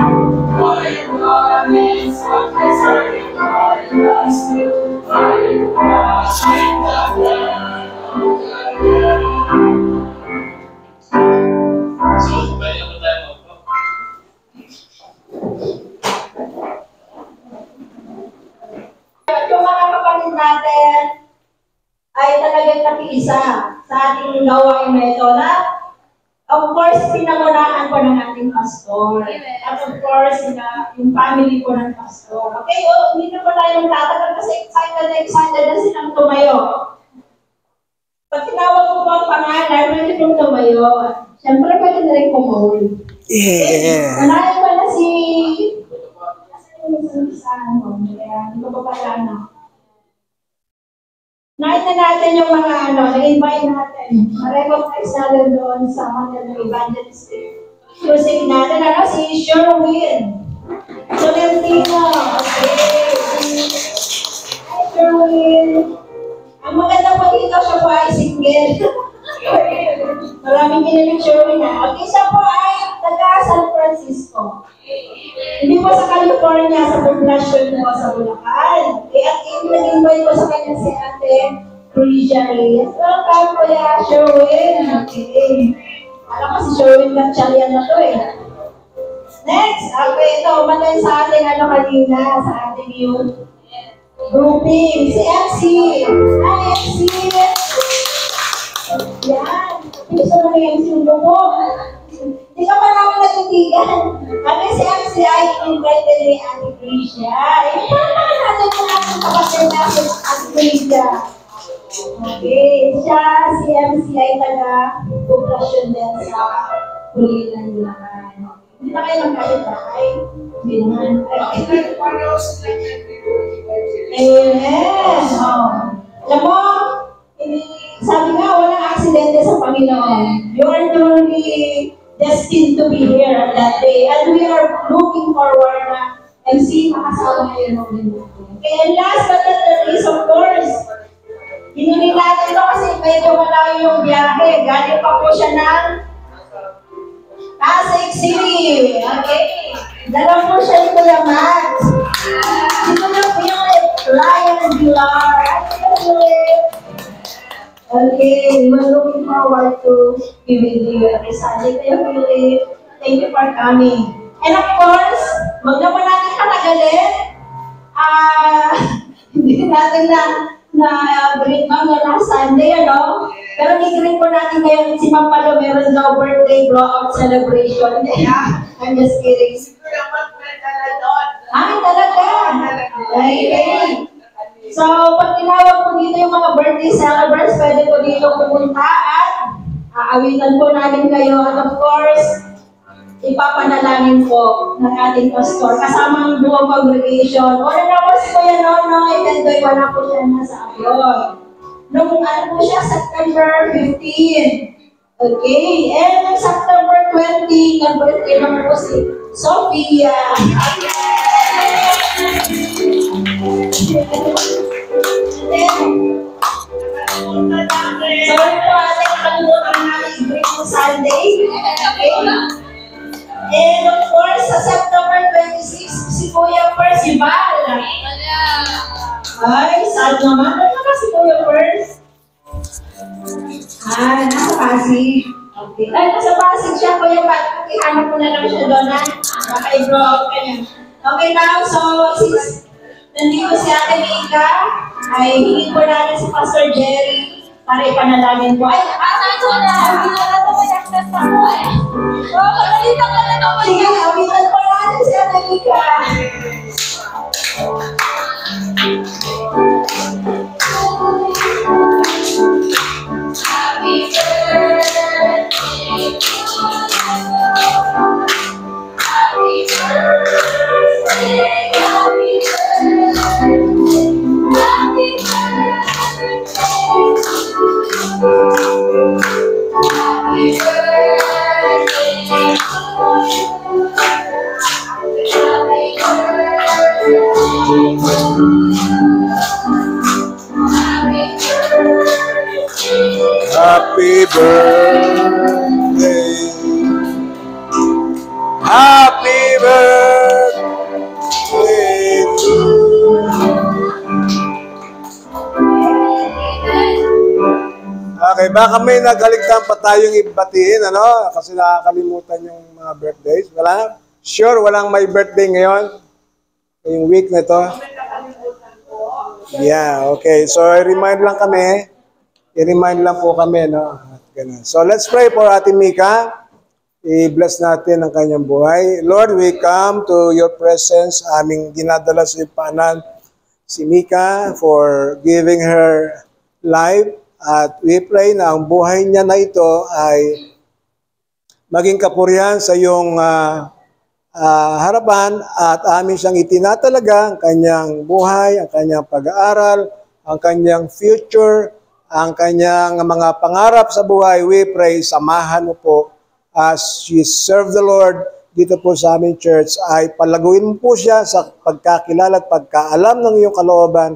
For your promise of preserving us to find us in the blood of the Lamb. So, pwede mo tayo magpo? Yung mga kapatid natin ay talagang nakiisa sa ating gawain na ito na of course, pinagunahan po ng ating pastor. At of course, yung family po ng pastor. Okay, hindi na po tayong tatagal kasi excited na silang tumayo. Pag tinawag ko po ang pangalan, pwede pong tumayo. Siyempre, pwede na rin kumawin. Yeah. Unahin ko na si... Hindi ko pa pala, ano. Nakita natin yung mga na-invite natin. Ma-recognize natin doon sa mga evangelistic music natin. Si Sherwin. Solentino. Okay. Hi, Sherwin. Ang maganda po dito, siya po ay single. Maraming kinilig Sherwin na. Okay, siya po ay taga San Francisco. Hindi po sa California, sa poblasyon po sa Bulacan. At nag-invite ko sa kanya si Ate Crisia Reyes. Welcome po ya, Sherwin. Okay. Alam ko si Sherwin Gatchalian na to eh. Next, okay, ito, umatay sa ating kanina, sa ating youth grouping. Si MC. Hi, MC. Yan. Gusto na ni MC yung buko. Hindi ka pa namin natitigan. Kami si MC ay invited ni Ate Crisia. Ipapaka natin kung natin kapatid natin Ate Crisia. Okay. Siya, si MC ay taga-poblasyon din sa Kulinan Bulacan. Hindi na kayo magkait-bahay. Hindi naman. Amen. Alam mo, sabi nga, walang aksidente sa Panginoon. You are truly destined to be here on that day. And we are looking forward na MC makasama kayo ng mundo. Okay, and last but not the least, of course, hinunin natin ito kasi medyo malayo yung biyahe. Galing pa po siya ng Pasig City. Okay. Dala po siya ni Kuya Max. Dito na po yung Ryan Aguilar. Okay, we're looking forward to be with you every Sunday. Kuya Philip, thank you for coming. And of course, wag naman natin kanagalin. Hindi natin na-greet ma'am na last Sunday, ano? Pero i-greet po natin ngayon si Ma'am Palo, meron daw birthday blowout celebration. I'm just kidding. Ay, talaga? Okay. So, pag tinawag po dito yung mga birthday celebrants, pwede po dito pumunta at aawitan po namin kayo. At of course, ipapanalangin po ng ating pastor kasama ang buong congregation. O na po si Kuya Nonoy, then doy wala po siya nasa ayon. Nung ano po siya, September 15. Okay, and September 20, nag-birthday naman po si Sophia. Sorry po, ating kalimutan natin break mo Sunday. Okay. And of course, sa September 26, si Kuya Percival. Ay, sad naman. Ano ka si Kuya Pers? Nasa Pasig. Okay. Ay, nasa Pasig siya, Kuya Pat. Ihanap ko na lang siya doon, ha? Naka-i-draw out ka niya. Okay, now, so, since nandito si Ate Mika, ay hingin ko natin si Pastor Jerry para ipanalangin ko. Ay, asan ko na? Hindi na natin mag-access na ko. Pagalitan ka na naman. Sige, awitan ko natin si Ate Mika. Happy birthday to you. Happy birthday, happy birthday, happy birthday to you. Happy birthday to you. Happy birthday to you. Happy birthday. Happy birthday to Okay, baka may nagaligtan pa tayong ibatiin, ano? Kasi nakakalimutan yung mga birthdays. Wala? Sure, walang may birthday ngayon? Yung week na to? Yeah, okay. So, i-remind lang kami. I-remind lang po kami, no? Ganun. So, let's pray for Ate Mika. I-bless natin ang kanyang buhay. Lord, we come to your presence. Aming dinadala sa ipanan si Mika for giving her life. At we pray na ang buhay niya na ito ay maging kapurihan sa iyong harapan at amin siyang itinatalaga ang kanyang buhay, ang kanyang pag-aaral, ang kanyang future, ang kanyang mga pangarap sa buhay. We pray, samahan mo po as she serve the Lord dito po sa aming church, ay palaguin mo po siya sa pagkakilala at pagkaalam ng iyong kalooban.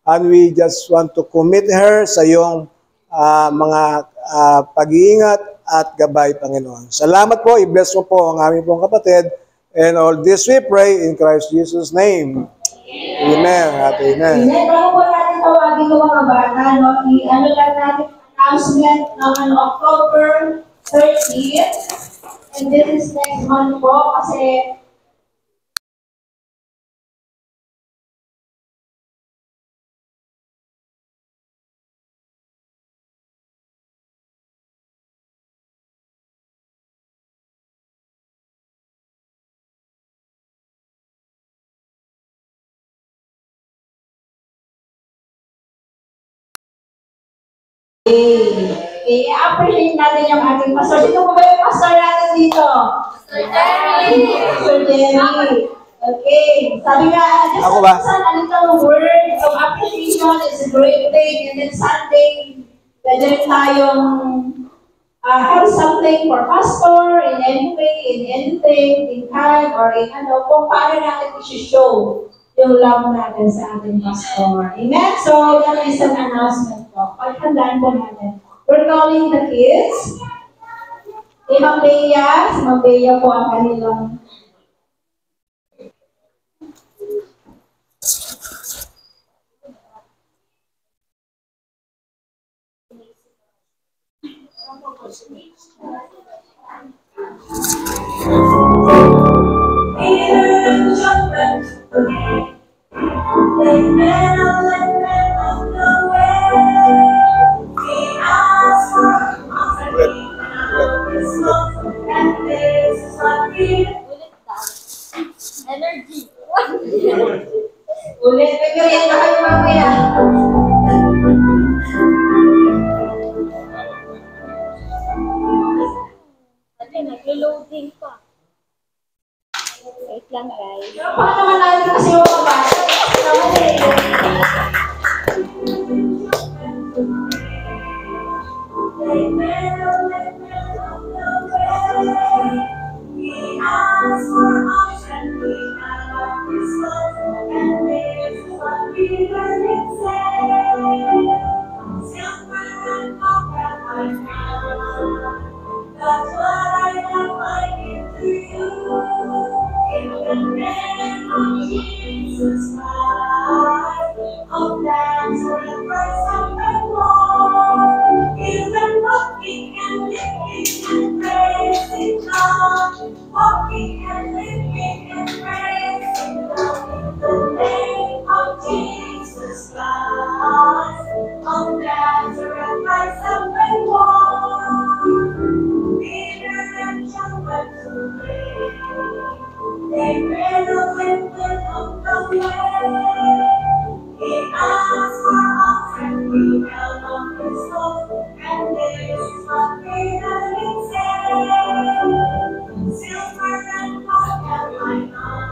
And we just want to commit her sa iyong mga pag-iingat at gabay, Panginoon. Salamat po, i-bless mo po ang aming pong kapatid. And all this we pray in Christ Jesus' name. Amen. At amen. Amen. Bago po natin tawagin ng mga bata, no? I-ano lang natin announcement ng October 30th. And this is next month po kasi i-appreciate natin yung ating pastor. Sino po ba yung pastor natin dito? Pastor Jerry. Pastor Jerry. Okay. Sabi nga, just Ako ba? a little word of appreciation is a great thing. And then Sunday, pwede rin tayong have something for pastor in any way, in anything, in kind, or in ano, kung paano natin i-show yung love natin sa ating pastor. Amen? So, that is an announcement po. Paghandaan po natin. We're calling the kids. Si Ma'am Bea po ang kanilang Energy. ulit. Pagkariyan na kayo mamaya. Naglo-loading pa. Wait lang, guys. Pero paano naman natin kasi yung mga bata? That's what I have I give to you. In the name of Jesus Christ, of Nazareth, my son and Lord. Even walking and living and praising God, walking and living and praising God. In the name of Jesus Christ, of Nazareth, my son and Lord. Peter and John went to pray. They ran away on the way. He asked for offering, we held on his hope, and this is what Peter did say. Silver and gold have I not,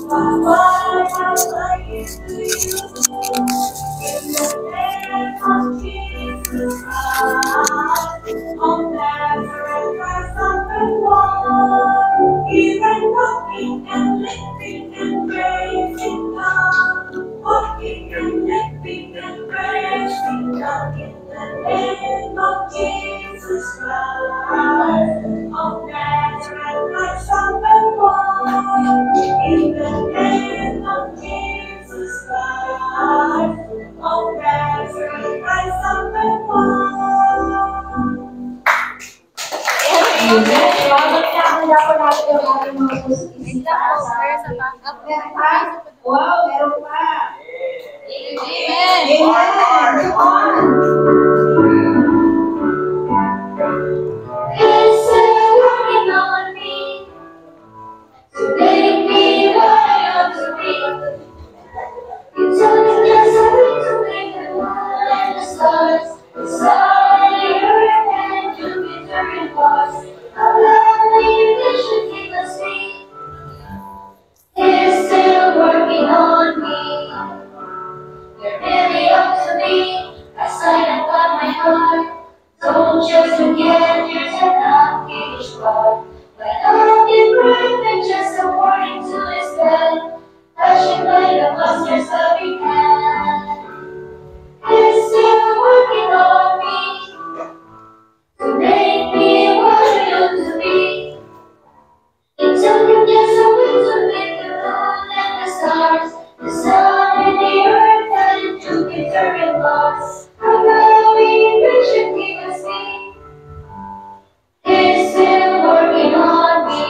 but what I have I give to you. In the name of Jesus Christ, of Nazareth, my son and Lord. Even walking and living and praising God, walking and living and praising God. In the name of Jesus Christ, of Nazareth, my son and Lord. yung ating mga pusisita sa meron pa? Wow, meron pa. Amen. Come on. It's still working on me to make me what I ought to be. You told me just a way to make the moon and the stars, the sun and the earth and Jupiter and Mars. How lovely you should keep us be. It's still working on me. You're really up to me. I sign up on my heart. Don't just forget there's a knockish part. But I'll be perfect, just a warning to his bed. Touching by the monsters of your hand. It's still working on me to make me what I ought to be. It took him just a week to make the moon and the stars, the sun and the earth and Jupiter and Mars. How we should keep us be. It's still working on me.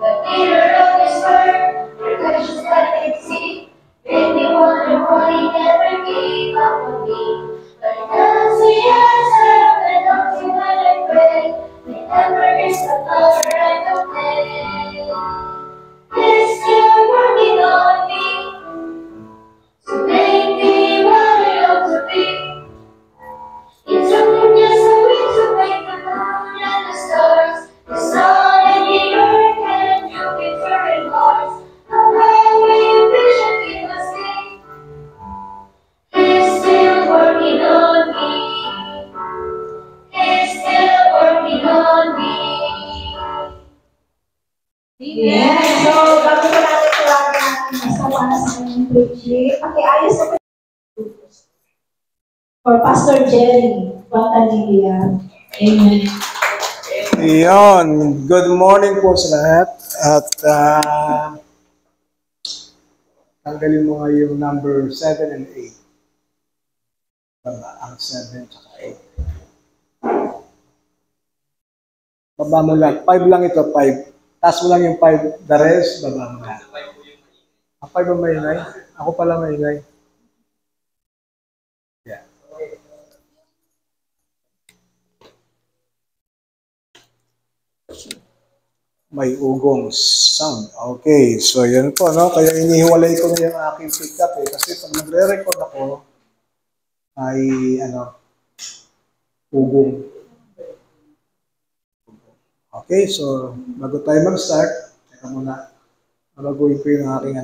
The leader of his word, reflections that I can see, made me wonder why he never gave up on me. But that's the answer of an empty when I pray. Remember is the power and the pain. It's still working on me to make me what I ought to be. It took him just a week to make the moon and the stars, the sun and the earth and Jupiter and Mars. How we vision keep us see. He's still working on me. He's still working on me. Yes. So, bago ko natin tawagin ang asawa sa kanyang preaching, pakiayos na for Pastor Jerry Pantanilia. Amen. Iyon. Good morning po sa lahat. At tanggalin mo nga yung number 7 and 8. Baba, ang 7 tsaka 8. Baba mo lang. 5 lang ito, 5. Taas mo lang yung 5. The rest, baba mo lang. 5 ba maingay? Ako pala maingay. Yeah. May ugong sound. Okay, so yan po, no? Kaya inihiwalay ko na yung aking pick-up eh. Kasi pag nagre-record ako, ay, ugong. Okay, so bago tayo mag-start, teka muna, baguhin ko yung aking